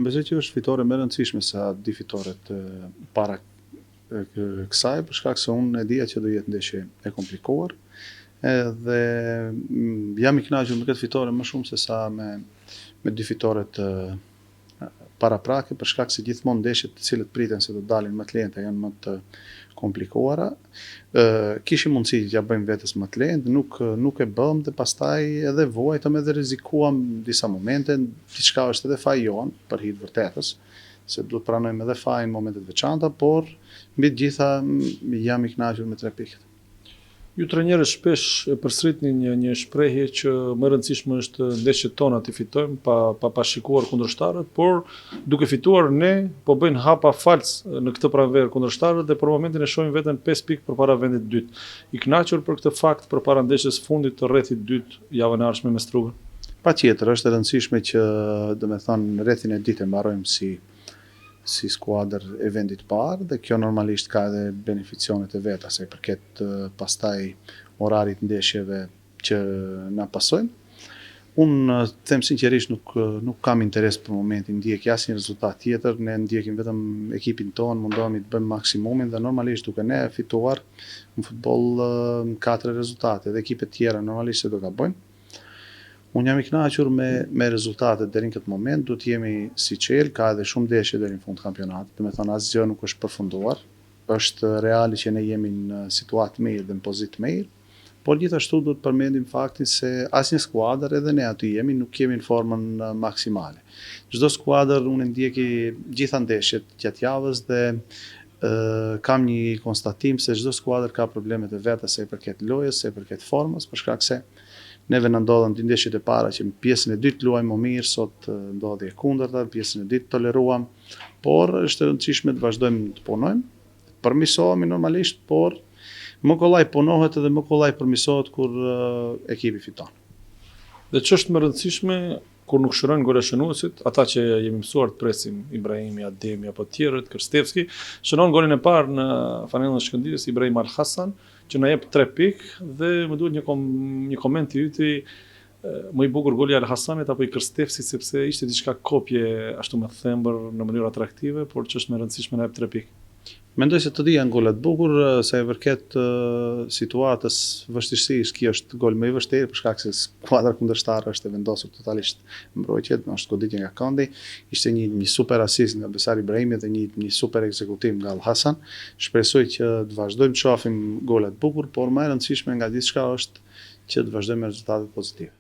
besoj që është fitore më e rëndësishme sa di fitoret para kësaj, për shkak se unë e dija që do jetë ndeshje e komplikuar, dhe jam i kënaqur me këtë fitore më shumë se sa me dy fitoret paraprake, për shkak se gjithmonë ndeshjet të cilët priten se do dalin më të lehta janë më të komplikuara. Kishim mundësi që ja bëjmë vetes më të lehtë, nuk e bëm dhe pastaj edhe vuajtëm edhe rrezikuam disa momente, diçka është edhe faji jon për hir të vërtetës, se duhet pranojmë edhe fajin në momentet veçanta, por mbi të gjitha jam i kënaqur me 3 pikët. Ju trajnerët shpesh e përsëritni një shprehje që më e rëndësishme është ndeshjet tona t'i fitojmë pa shikuar kundërshtarët, por duke fituar ne po bëjnë hapa falc në këtë pranverë kundërshtarët dhe për momentin e shohim veten 5 pikë përpara vendit të dytë. I kënaqur për këtë fakt përpara ndeshjes fundit të rrethit dytë javën e ardhshme me Strugan. Patjetër, është e rëndësishme që, domethënë, rrethin e dytë e mbarojmë si skuadër e vendit parë dhe kjo normalisht ka edhe beneficionet e veta sa i përket pastaj orarit ndeshjeve që na pasojnë. Unë them sinqerisht nuk kam interes për momentin, ndjek asnjë rezultat tjetër, ne ndjekim vetëm ekipin tonë, mundohemi të bëjmë maksimumin dhe normalisht duke ne fituar në futboll 4 rezultate dhe ekipet tjera normalisht se do gabojnë. Unë jam i kënaqur me rezultatet deri në këtë moment, duhet jemi si qel, ka edhe shumë ndeshje deri në fund kampionatit, domethënë asgjë nuk është përfunduar. Është reali që ne jemi në situatë mirë dhe në pozitë mirë, por gjithashtu duhet përmendim faktin se asnjë skuadër, edhe ne aty jemi, nuk jemi në formën maksimale. Çdo skuadër unë ndjeki gjitha ndeshjet gjatë javës dhe kam një konstatim se çdo skuadër ka problemet e veta sa i përket lojës, sa i përket formës, për shkak se neve na ndodhen dy ndeshjet e para që në pjesën e dytë luajmë më mirë, sot ndodhi e kundërta, në pjesën e dytë toleruam, por është e rëndësishme të vazhdojmë të punojmë, përmirësohemi normalisht, por më kollaj punohet edhe më kollaj përmirësohet kur ekipi fiton. Dhe ç'është më rëndësishme kur nuk shërojnë goleshënuesit, ata që jemi mësuar të presim, Ibrahimi, Ademi apo tjerët, Krstevski, shënon golin e parë në fanellën e Shkëndijës, Ibrahim Al Hasan, që na jep 3 pikë dhe më duhet një koment i yti më i bukur goli Al Hasanit apo i Krstevsit, sepse ishte diçka kopje ashtu me thembër në mënyrë atraktive, por që është më rëndësishme na jep 3 pikë. Mendoj se të dy janë gola të bukur, sa i përket situatës vështirësisë, kjo është gol më i vështirë për shkak se skuadra kundërshtare është e vendosur totalisht mbrojtjet, është goditje nga këndi, ishte një super asist nga Besar Ibrahimi dhe një super ekzekutim nga Al Hasan. Shpresoj që të vazhdojmë të shohim gola të bukur, por më e rëndësishme nga gjithçka është që të vazhdojmë me rezultate pozitive.